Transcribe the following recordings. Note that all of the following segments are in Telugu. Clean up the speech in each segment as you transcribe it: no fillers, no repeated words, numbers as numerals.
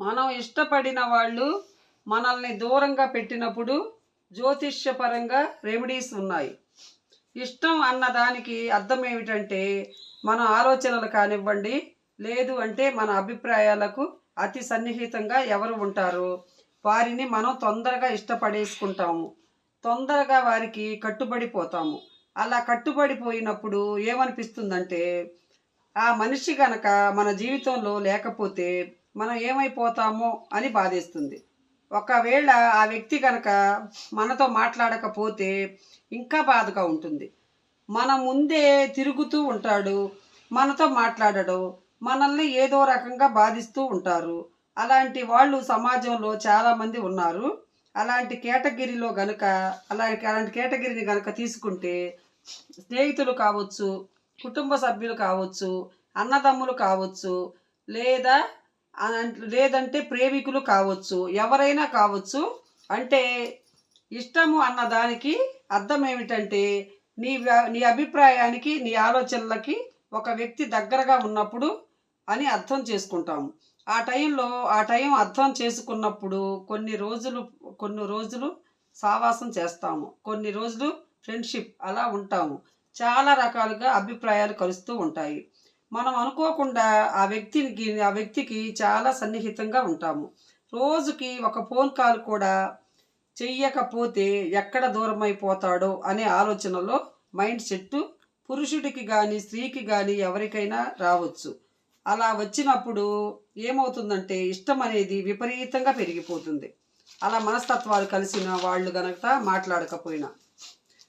మనం ఇష్టపడిన వాళ్ళు మనల్ని దూరంగా పెట్టినప్పుడు జ్యోతిష్యపరంగా రెమెడీస్ ఉన్నాయి. ఇష్టం అన్నదానికి అర్థం ఏమిటంటే మన ఆలోచనలు కానివ్వండి, లేదు అంటే మన అభిప్రాయాలకు అతి సన్నిహితంగా ఎవరు ఉంటారో వారిని మనం తొందరగా ఇష్టపడేసుకుంటాము. తొందరగా వారికి కట్టుబడిపోతాము. అలా కట్టుబడిపోయినప్పుడు ఏమనిపిస్తుందంటే ఆ మనిషి గనక మన జీవితంలో లేకపోతే మనం ఏమైపోతామో అని బాధేస్తుంది. ఒకవేళ ఆ వ్యక్తి కనుక మనతో మాట్లాడకపోతే ఇంకా బాధగా ఉంటుంది. మన ముందే తిరుగుతూ ఉంటాడు, మనతో మాట్లాడడు, మనల్ని ఏదో రకంగా బాధిస్తూ ఉంటారు. అలాంటి వాళ్ళు సమాజంలో చాలామంది ఉన్నారు. అలాంటి కేటగిరీలో గనుక అలాంటి కేటగిరీని గనుక తీసుకుంటే స్నేహితులు కావచ్చు, కుటుంబ సభ్యులు కావచ్చు, అన్నదమ్ములు కావచ్చు, లేదా లేదంటే ప్రేమికులు కావచ్చు, ఎవరైనా కావచ్చు. అంటే ఇష్టము అన్నదానికి అర్థం ఏమిటంటే నీ అభిప్రాయానికి, నీ ఆలోచనలకి ఒక వ్యక్తి దగ్గరగా ఉన్నప్పుడు అని అర్థం చేసుకుంటాము. ఆ టైం అర్థం చేసుకున్నప్పుడు కొన్ని రోజులు సావాసం చేస్తాము, కొన్ని రోజులు ఫ్రెండ్షిప్ అలా ఉంటాము. చాలా రకాలుగా అభిప్రాయాలు కలుస్తూ ఉంటాయి. మనం అనుకోకుండా ఆ వ్యక్తికి చాలా సన్నిహితంగా ఉంటాము. రోజుకి ఒక ఫోన్ కాల్ కూడా చెయ్యకపోతే ఎక్కడ దూరం అయిపోతాడో అనే ఆలోచనలో మైండ్ సెట్ పురుషుడికి కానీ స్త్రీకి కానీ ఎవరికైనా రావచ్చు. అలా వచ్చినప్పుడు ఏమవుతుందంటే ఇష్టం అనేది విపరీతంగా పెరిగిపోతుంది. అలా మనస్తత్వాలు కలిసిన వాళ్ళు గనక మాట్లాడకపోయినా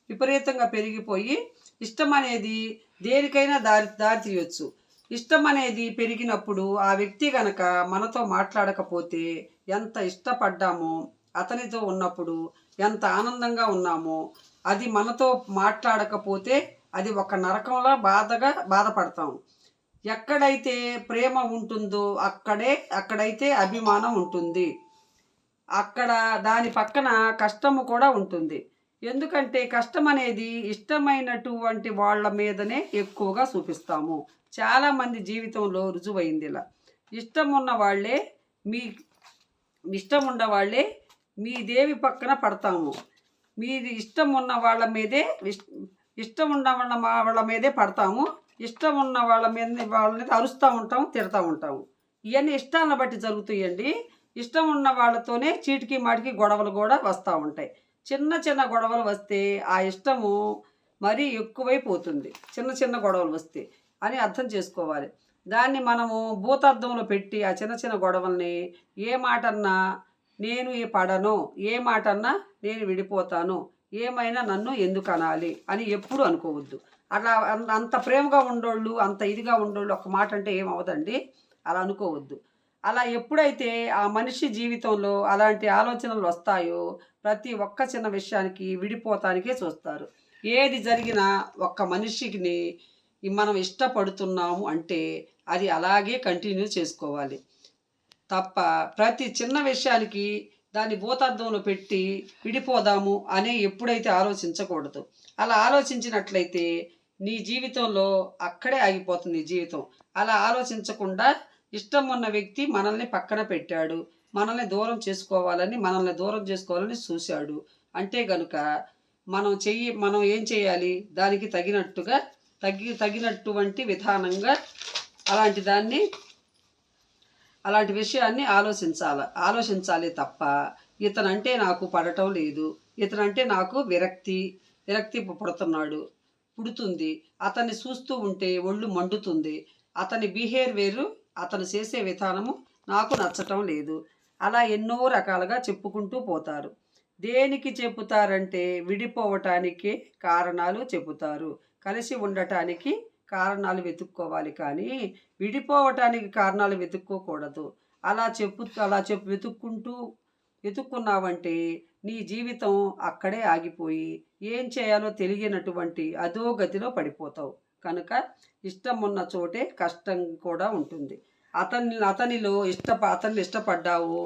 విపరీతంగా పెరిగిపోయి ఇష్టం అనేది దేనికైనా దారి తీయొచ్చు. ఇష్టం అనేది పెరిగినప్పుడు ఆ వ్యక్తి గనక మనతో మాట్లాడకపోతే ఎంత ఇష్టపడ్డామో, అతనితో ఉన్నప్పుడు ఎంత ఆనందంగా ఉన్నామో, అది మనతో మాట్లాడకపోతే అది ఒక నరకంలా బాధపడతాము. ఎక్కడైతే ప్రేమ ఉంటుందో అక్కడైతే అభిమానం ఉంటుంది. అక్కడ దాని పక్కన కష్టము కూడా ఉంటుంది. ఎందుకంటే కష్టం అనేది ఇష్టమైనటువంటి వాళ్ళ మీదనే ఎక్కువగా చూపిస్తాము. చాలామంది జీవితంలో రుజువైంది ఇలా. ఇష్టం ఉన్న వాళ్ళే మీ దేవి పక్కన పడతాము. మీది ఇష్టం ఉన్న వాళ్ళ మీదే పడతాము. ఇష్టం ఉన్న వాళ్ళని అరుస్తూ ఉంటాము, తిడతా ఉంటాము. ఇవన్నీ ఇష్టాలను బట్టి జరుగుతాయండి. ఇష్టం ఉన్న వాళ్ళతోనే చీటికి మాటికి గొడవలు కూడా వస్తూ ఉంటాయి. చిన్న చిన్న గొడవలు వస్తే ఆ ఇష్టము మరీ ఎక్కువైపోతుంది. చిన్న చిన్న గొడవలు వస్తే అని అర్థం చేసుకోవాలి. దాన్ని మనము భూతార్థంలో పెట్టి ఆ చిన్న చిన్న గొడవల్ని ఏ మాటన్నా నేను పడను, ఏ మాటన్నా నేను విడిపోతాను, ఏమైనా నన్ను ఎందుకు అనాలి అని ఎప్పుడు అనుకోవద్దు. అట్లా అంత ప్రేమగా ఉండోళ్ళు, అంత ఇదిగా ఉండోళ్ళు ఒక మాట అంటే ఏమవదండి, అలా అనుకోవద్దు. అలా ఎప్పుడైతే ఆ మనిషి జీవితంలో అలాంటి ఆలోచనలు వస్తాయో ప్రతి ఒక్క చిన్న విషయానికి విడిపోతానికే చూస్తారు. ఏది జరిగినా ఒక్క మనిషిని మనం ఇష్టపడుతున్నాము అంటే అది అలాగే కంటిన్యూ చేసుకోవాలి తప్ప ప్రతి చిన్న విషయానికి దాన్ని భూతార్థంలో పెట్టి విడిపోదాము అనే ఎప్పుడైతే ఆలోచించకూడదు. అలా ఆలోచించినట్లయితే నీ జీవితంలో అక్కడే ఆగిపోతుంది జీవితం. అలా ఆలోచించకుండా ఇష్టం ఉన్న వ్యక్తి మనల్ని పక్కన పెట్టాడు, మనల్ని దూరం చేసుకోవాలని చూశాడు అంటే గనుక మనం ఏం చేయాలి, దానికి తగినటువంటి విధానంగా అలాంటి విషయాన్ని ఆలోచించాలి తప్ప ఇతనంటే నాకు పడటం లేదు, ఇతనంటే నాకు విరక్తి పుడుతుంది, అతన్ని చూస్తూ ఉంటే ఒళ్ళు మండుతుంది, అతని బిహేవియరు, అతను చేసే విధానము నాకు నచ్చటం లేదు, అలా ఎన్నో రకాలుగా చెప్పుకుంటూ పోతారు. దేనికి చెబుతారంటే విడిపోవటానికి కారణాలు చెబుతారు, కలిసి ఉండటానికి కారణాలు వెతుక్కోవాలి, కానీ విడిపోవటానికి కారణాలు వెతుక్కోకూడదు. అలా వెతుక్కున్నావంటే నీ జీవితం అక్కడే ఆగిపోయి ఏం చేయాలో తెలియనటువంటి అధోగతిలో పడిపోతావు. కనుక ఇష్టం ఉన్న చోటే కష్టం కూడా ఉంటుంది. అతన్ని ఇష్టపడ్డావు,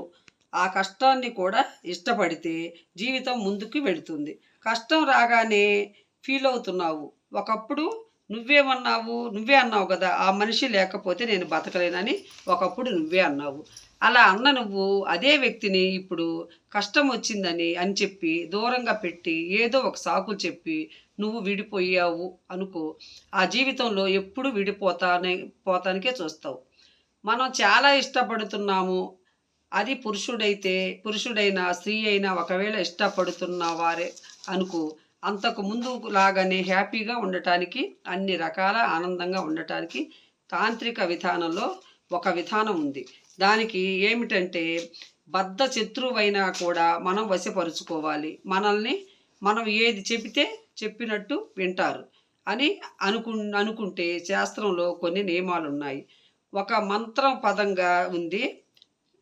ఆ కష్టాన్ని కూడా ఇష్టపడితే జీవితం ముందుకు వెళుతుంది. కష్టం రాగానే ఫీల్ అవుతున్నావు. ఒకప్పుడు నువ్వే అన్నావు కదా, ఆ మనిషి లేకపోతే నేను బతకలేనని ఒకప్పుడు నువ్వే అన్నావు. అలా అన్న నువ్వు అదే వ్యక్తిని ఇప్పుడు కష్టం వచ్చిందని అని చెప్పి దూరంగా పెట్టి ఏదో ఒక సాకులు చెప్పి నువ్వు విడిపోయావు అనుకో, ఆ జీవితంలో ఎప్పుడు పోతానికే చూస్తావు. మనం చాలా ఇష్టపడుతున్నాము, అది పురుషుడైనా స్త్రీ అయినా ఒకవేళ ఇష్టపడుతున్న వారే అనుకో, అంతకు ముందు లాగానే హ్యాపీగా ఉండటానికి, అన్ని రకాల ఆనందంగా ఉండటానికి తాంత్రిక విధానంలో ఒక విధానం ఉంది. దానికి ఏమిటంటే, బద్ధ శత్రువైనా కూడా మనం వశపరుచుకోవాలి. మనం ఏది చెబితే చెప్పినట్టు వింటారు అని అనుకుంటే శాస్త్రంలో కొన్ని నియమాలు ఉన్నాయి. ఒక మంత్రం పదంగా ఉంది,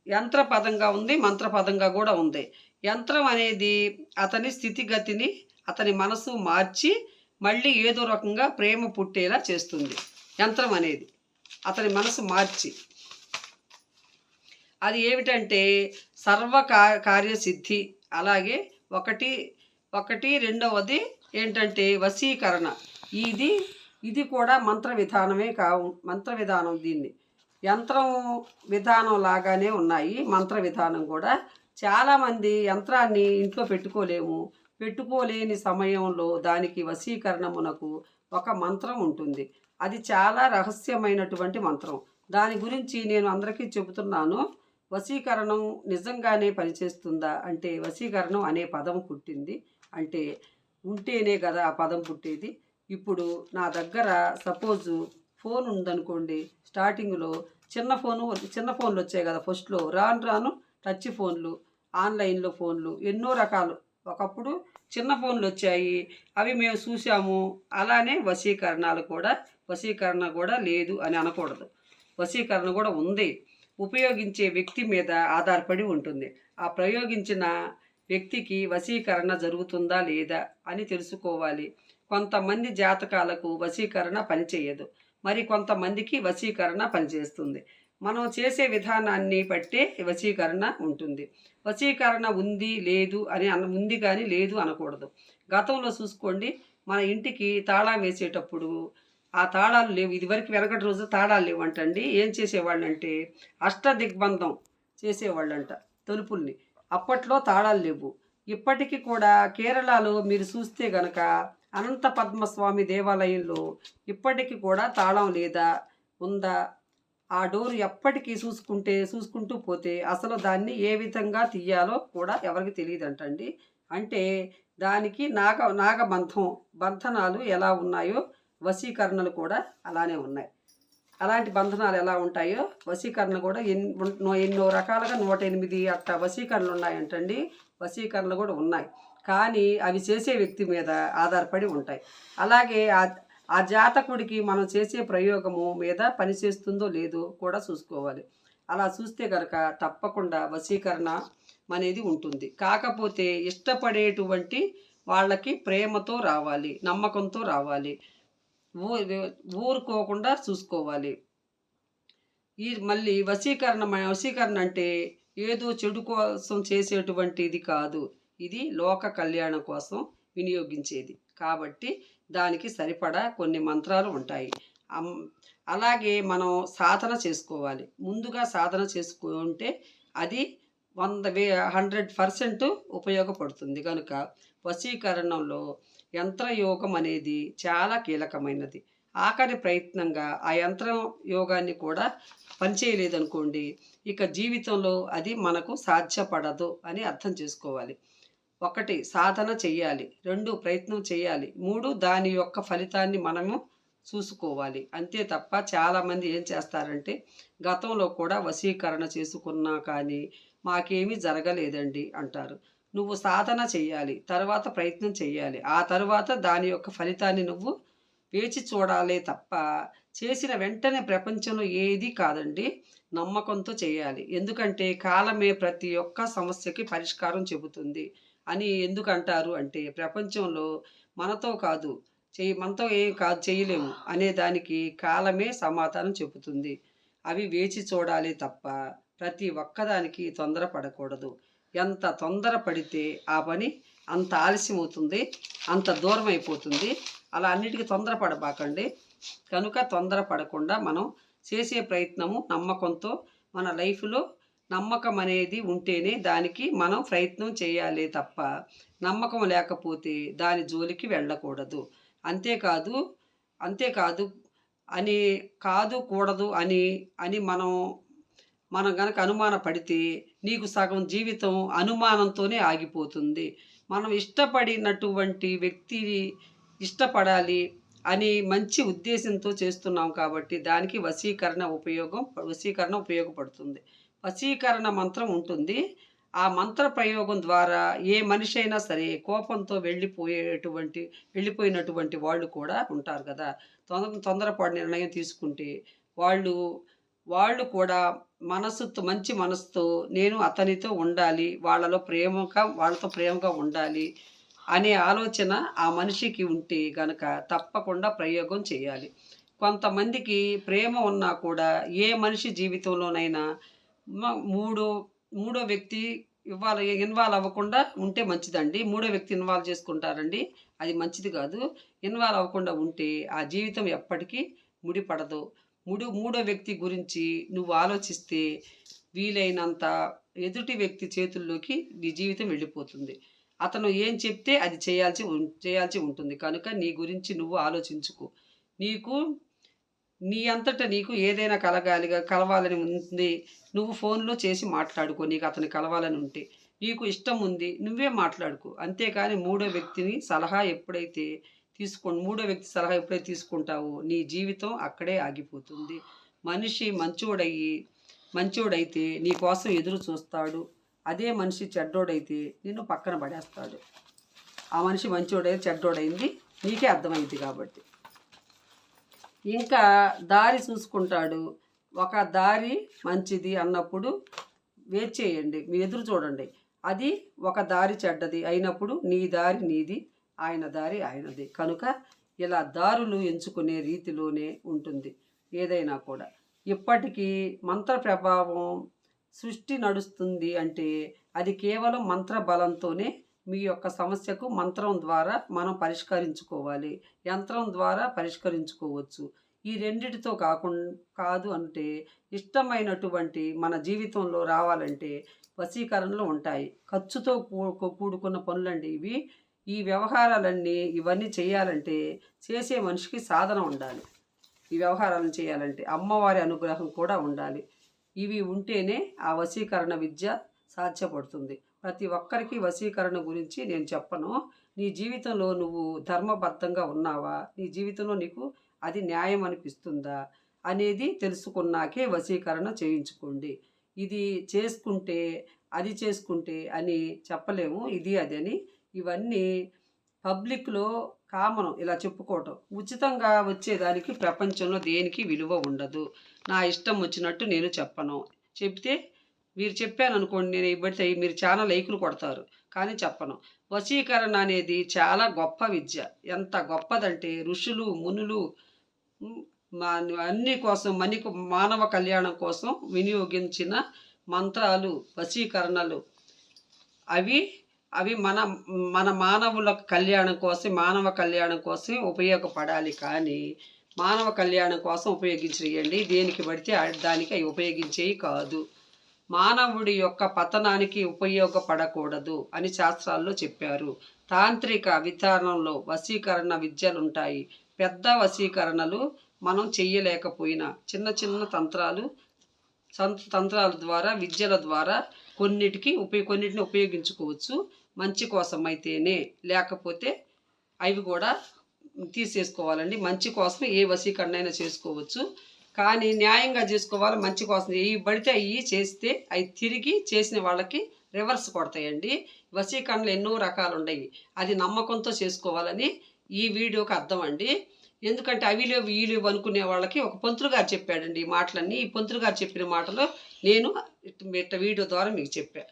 యంత్ర పదంగా ఉంది, మంత్రపదంగా కూడా ఉంది. యంత్రం అనేది అతని స్థితిగతిని, అతని మనసు మార్చి మళ్ళీ ఏదో రకంగా ప్రేమ పుట్టేలా చేస్తుంది. యంత్రం అనేది అతని మనసు మార్చి, అది ఏమిటంటే కార్యసిద్ధి. అలాగే ఒకటి రెండవది ఏంటంటే వశీకరణ. ఇది కూడా మంత్ర విధానం. దీన్ని యంత్రం విధానం లాగానే ఉన్నాయి. మంత్ర విధానం కూడా చాలామంది యంత్రాన్ని ఇంట్లో పెట్టుకోలేని సమయంలో దానికి వశీకరణమునకు ఒక మంత్రం ఉంటుంది. అది చాలా రహస్యమైనటువంటి మంత్రం. దాని గురించి నేను అందరికీ చెబుతున్నాను. వశీకరణం నిజంగానే పనిచేస్తుందా అంటే, వశీకరణం అనే పదం పుట్టింది అంటే ఉంటేనే కదా ఆ పదం పుట్టేది. ఇప్పుడు నా దగ్గర సపోజు ఫోన్ ఉందనుకోండి, స్టార్టింగ్లో చిన్న ఫోన్లు వచ్చాయి కదా ఫస్ట్లో, రాను టచ్ ఫోన్లు, ఆన్లైన్లో ఫోన్లు ఎన్నో రకాలు. ఒకప్పుడు చిన్న ఫోన్లు వచ్చాయి, అవి మేము చూసాము. అలానే వశీకరణ కూడా లేదు అని అనకూడదు. వశీకరణ కూడా ఉంది. ఉపయోగించే వ్యక్తి మీద ఆధారపడి ఉంటుంది. ఆ ప్రయోగించిన వ్యక్తికి వశీకరణ జరుగుతుందా లేదా అని తెలుసుకోవాలి. కొంతమంది జాతకాలకు వశీకరణ పనిచేయదు, మరి కొంతమందికి వశీకరణ పనిచేస్తుంది. మనం చేసే విధానాన్ని బట్టే వశీకరణ ఉంటుంది. వశీకరణ ఉంది కానీ లేదు అనకూడదు. గతంలో చూసుకోండి, మన ఇంటికి తాళం వేసేటప్పుడు ఆ తాళాలు లేవు. ఇదివరకు వెనకటి రోజు తాళాలు లేవంటండి. ఏం చేసేవాళ్ళంటే అష్టదిగ్బంధం చేసేవాళ్ళంట తలుపుల్ని. అప్పట్లో తాళాలు లేవు. ఇప్పటికీ కూడా కేరళలో మీరు చూస్తే గనక అనంత పద్మస్వామి దేవాలయంలో ఇప్పటికీ కూడా తాళం లేదా ఉందా? ఆ డోరు ఎప్పటికీ చూసుకుంటూ పోతే అసలు దాన్ని ఏ విధంగా తీయాలో కూడా ఎవరికి తెలియదంటండి. అంటే దానికి బంధనాలు ఎలా ఉన్నాయో వశీకరణలు కూడా అలానే ఉన్నాయి. అలాంటి బంధనాలు ఎలా ఉంటాయో వశీకరణ కూడా ఎన్నో రకాలుగా 108 అట్లా వశీకరణలు ఉన్నాయంటండి. వశీకరణలు కూడా ఉన్నాయి, కానీ అవి చేసే వ్యక్తి మీద ఆధారపడి ఉంటాయి. అలాగే ఆ జాతకుడికి మనం చేసే ప్రయోగము మీద పనిచేస్తుందో లేదో కూడా చూసుకోవాలి. అలా చూస్తే కనుక తప్పకుండా వశీకరణ అనేది ఉంటుంది. కాకపోతే ఇష్టపడేటువంటి వాళ్ళకి ప్రేమతో రావాలి, నమ్మకంతో రావాలి, ఊరుకోకుండా చూసుకోవాలి. మళ్ళీ వశీకరణ అంటే ఏదో చెడు కోసం చేసేటువంటిది కాదు. ఇది లోక కళ్యాణం కోసం వినియోగించేది. కాబట్టి దానికి సరిపడా కొన్ని మంత్రాలు ఉంటాయి. అలాగే మనం సాధన చేసుకోవాలి. ముందుగా సాధన చేసుకుంటే అది 100% ఉపయోగపడుతుంది. కనుక వశీకరణంలో యంత్రయోగం అనేది చాలా కీలకమైనది. ఆఖరి ప్రయత్నంగా ఆ యంత్రం యోగాన్ని కూడా పనిచేయలేదనుకోండి, ఇక జీవితంలో అది మనకు సాధ్యపడదు అని అర్థం చేసుకోవాలి. 1 సాధన చెయ్యాలి, 2 ప్రయత్నం చేయాలి, 3 దాని యొక్క ఫలితాన్ని మనము చూసుకోవాలి. అంతే తప్ప చాలామంది ఏం చేస్తారంటే గతంలో కూడా వశీకరణ చేసుకున్నా కానీ మాకేమీ జరగలేదండి అంటారు. నువ్వు సాధన చెయ్యాలి, తర్వాత ప్రయత్నం చెయ్యాలి, ఆ తర్వాత దాని యొక్క ఫలితాన్ని నువ్వు వేచి చూడాలే తప్ప చేసిన వెంటనే ప్రపంచంలో ఏది కాదండి. నమ్మకంతో చేయాలి. ఎందుకంటే కాలమే ప్రతి ఒక్క సమస్యకి పరిష్కారం చెబుతుంది అని ఎందుకంటారు అంటే, ప్రపంచంలో మనతో ఏం కాదు చేయలేము అనే దానికి కాలమే సమాధానం చెబుతుంది. అవి వేచి చూడాలి తప్ప ప్రతి ఒక్కదానికి తొందరపడకూడదు. ఎంత తొందరపడితే ఆ పని అంత ఆలస్యం అవుతుంది, అంత దూరం అయిపోతుంది. అలా అన్నిటికీ తొందరపడబాకండి. కనుక తొందరపడకుండా మనం చేసే ప్రయత్నము నమ్మకంతో మన లైఫ్లో నమ్మకం అనేది ఉంటేనే దానికి మనం ప్రయత్నం చేయాలి తప్ప నమ్మకం లేకపోతే దాని జోలికి వెళ్ళకూడదు. అంతేకాదు అంతేకాదు అని కాదు కూడదు అని అని మనం గనక అనుమాన పడితే నీకు సగం జీవితం అనుమానంతోనే ఆగిపోతుంది. మనం ఇష్టపడినటువంటి వ్యక్తిని ఇష్టపడాలి అని మంచి ఉద్దేశంతో చేస్తున్నాం కాబట్టి దానికి వశీకరణ ఉపయోగపడుతుంది. వశీకరణ మంత్రం ఉంటుంది. ఆ మంత్ర ప్రయోగం ద్వారా ఏ మనిషి అయినా సరే కోపంతో వెళ్ళిపోయినటువంటి వాళ్ళు కూడా ఉంటారు కదా! తొందరపాటు నిర్ణయం తీసుకుంటే వాళ్ళు వాళ్ళు కూడా మంచి మనసుతో నేను అతనితో ఉండాలి, వాళ్ళతో ప్రేమగా ఉండాలి అనే ఆలోచన ఆ మనిషికి ఉంటే గనక తప్పకుండా ప్రయోగం చేయాలి. కొంతమందికి ప్రేమ ఉన్నా కూడా ఏ మనిషి జీవితంలోనైనా మూడో మూడో వ్యక్తి ఇన్వాల్వ్ అవ్వకుండా ఉంటే మంచిదండి. మూడో వ్యక్తి ఇన్వాల్వ్ చేసుకుంటారండి, అది మంచిది కాదు. ఇన్వాల్వ్ అవ్వకుండా ఉంటే ఆ జీవితం ఎప్పటికీ ముడిపడదు. మూడో వ్యక్తి గురించి నువ్వు ఆలోచిస్తే వీలైనంత ఎదుటి వ్యక్తి చేతుల్లోకి నీ జీవితం వెళ్ళిపోతుంది. అతను ఏం చెప్తే అది చేయాల్సి ఉంటుంది. కనుక నీ గురించి నువ్వు ఆలోచించుకో. నీ అంతటా నీకు ఏదైనా కలవాలని ఉంది, నువ్వు ఫోన్లో చేసి మాట్లాడుకో. నీకు అతన్ని కలవాలని ఉంటే నీకు ఇష్టం ఉంది, నువ్వే మాట్లాడుకో. అంతేకాని మూడో వ్యక్తి సలహా ఎప్పుడైతే తీసుకుంటావో నీ జీవితం అక్కడే ఆగిపోతుంది. మనిషి మంచోడైతే నీ కోసం ఎదురు చూస్తాడు. అదే మనిషి చెడ్డోడైతే నిన్ను పక్కన పడేస్తాడు. ఆ మనిషి మంచోడైతే చెడ్డోడైంది నీకే అర్థమైంది కాబట్టి. ఇంకా దారి చూసుకుంటాడు. ఒక దారి మంచిది అన్నప్పుడు వెయిట్ చేయండి, మీరు ఎదురు చూడండి. అది ఒక దారి చెడ్డది అయినప్పుడు నీ దారి నీది, ఆయన దారి ఆయనది. కనుక ఇలా దారులు ఎంచుకునే రీతిలోనే ఉంటుంది ఏదైనా కూడా. ఇప్పటికీ మంత్ర ప్రభావం సృష్టి నడుస్తుంది అంటే అది కేవలం మంత్ర బలంతోనే. మీ యొక్క సమస్యకు మంత్రం ద్వారా మనం పరిష్కరించుకోవాలి, యంత్రం ద్వారా పరిష్కరించుకోవచ్చు. ఈ రెండిటితో కాదు అంటే ఇష్టమైనటువంటి మన జీవితంలో రావాలంటే వశీకరణలు ఉంటాయి. ఖర్చుతో కూడుకున్న పనులండి ఇవి. ఈ వ్యవహారాలన్నీ ఇవన్నీ చేయాలంటే చేసే మనిషికి సాధన ఉండాలి. ఈ వ్యవహారాలను చేయాలంటే అమ్మవారి అనుగ్రహం కూడా ఉండాలి. ఇవి ఉంటేనే ఆ వశీకరణ విద్య సాధ్యపడుతుంది. ప్రతి ఒక్కరికి వశీకరణ గురించి నేను చెప్పను. నీ జీవితంలో నువ్వు ధర్మబద్ధంగా ఉన్నావా, నీ జీవితంలో నీకు అది న్యాయం అనిపిస్తుందా అనేది తెలుసుకున్నాకే వశీకరణ చేయించుకోండి. ఇది చేసుకుంటే అది చేసుకుంటే అని చెప్పలేము, ఇది అది అని. ఇవన్నీ పబ్లిక్లో కామన్ ఇలా చెప్పుకోవటం. ఉచితంగా వచ్చేదానికి ప్రపంచంలో దేనికి విలువ ఉండదు. నా ఇష్టం వచ్చినట్టు నేను చెప్పను. చెప్తే మీరు చెప్పాను అనుకోండి, నేను ఇప్పటితే మీరు చాలా లైకులు కొడతారు, కానీ చెప్పను. వశీకరణ అనేది చాలా గొప్ప విద్య. ఎంత గొప్పదంటే ఋషులు మునులు అన్ని కోసం మానవ కళ్యాణం కోసం వినియోగించిన మంత్రాలు, వశీకరణలు అవి మన మానవ కళ్యాణం కోసం ఉపయోగపడాలి. కానీ మానవ కళ్యాణం కోసం ఉపయోగించేయండి, దేనికి పడితే దానికి అవి ఉపయోగించేవి కాదు. మానవుడి యొక్క పతనానికి ఉపయోగపడకూడదు అని శాస్త్రాల్లో చెప్పారు. తాంత్రిక విధానంలో వశీకరణ విద్యలుంటాయి. పెద్ద వశీకరణలు మనం చెయ్యలేకపోయినా చిన్న చిన్న తంత్రాల ద్వారా, విద్యల ద్వారా కొన్నిటిని ఉపయోగించుకోవచ్చు. మంచి కోసం అయితేనే, లేకపోతే అవి కూడా తీసేసుకోవాలండి. మంచి కోసం ఏ వశీకరణ అయినా చేసుకోవచ్చు, కానీ న్యాయంగా చేసుకోవాలి. మంచి కోసం ఏ పడితే అవి చేస్తే అవి తిరిగి చేసిన వాళ్ళకి రివర్స్ కొడతాయండి. వశీకరణలు ఎన్నో రకాలు ఉన్నాయి, అది నమ్మకంతో చేసుకోవాలని ఈ వీడియోకి అర్థం అండి. ఎందుకంటే అవి లేవు ఈ లేవు అనుకునే వాళ్ళకి ఒక పంతులు గారు చెప్పాడండి ఈ మాటలన్నీ. ఈ పంతులు గారు చెప్పిన మాటలు నేను వీడియో ద్వారా మీకు చెప్పాను.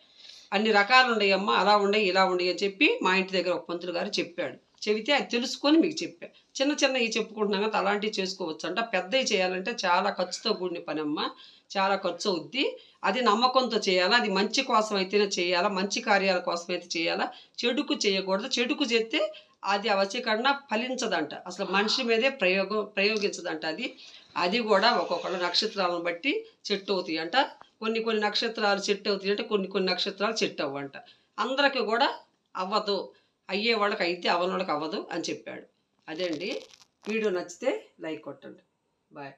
అన్ని రకాలు ఉన్నాయమ్మా, అలా ఉన్నాయి ఇలా ఉన్నాయి అని చెప్పి మా ఇంటి దగ్గర ఒక పంతులు గారు చెప్పాడు. చెబితే అది తెలుసుకొని మీకు చెప్పా. చిన్నవి చెప్పుకుంటున్నాం కదా, అలాంటివి చేసుకోవచ్చు అంట. పెద్దవి చేయాలంటే చాలా ఖర్చుతో కూడిన పని అమ్మా, చాలా ఖర్చు అవుద్ది. అది నమ్మకంతో చేయాలా, అది మంచి కోసం అయితేనే చేయాలా, మంచి కార్యాల కోసం అయితే చేయాలా, చెడుకు చేయకూడదు. చెడుకు చేస్తే అది వశీకరణ ఫలించదంట, అసలు మనిషి మీదే ప్రయోగించదంట. అది కూడా ఒక్కొక్కళ్ళ నక్షత్రాలను బట్టి చెట్టు అవుతాయి అంట, కొన్ని కొన్ని నక్షత్రాలు సెట్ అవుతాయి అంటే కొన్ని నక్షత్రాలు సెట్ అవ్వంట. అందరికీ కూడా అవ్వదు, అయ్యే వాళ్ళకి అయితే అవ్వని వాళ్ళకి అవ్వదు అని చెప్పాడు. అదే అండి. వీడియో నచ్చితే లైక్ కొట్టండి. బాయ్.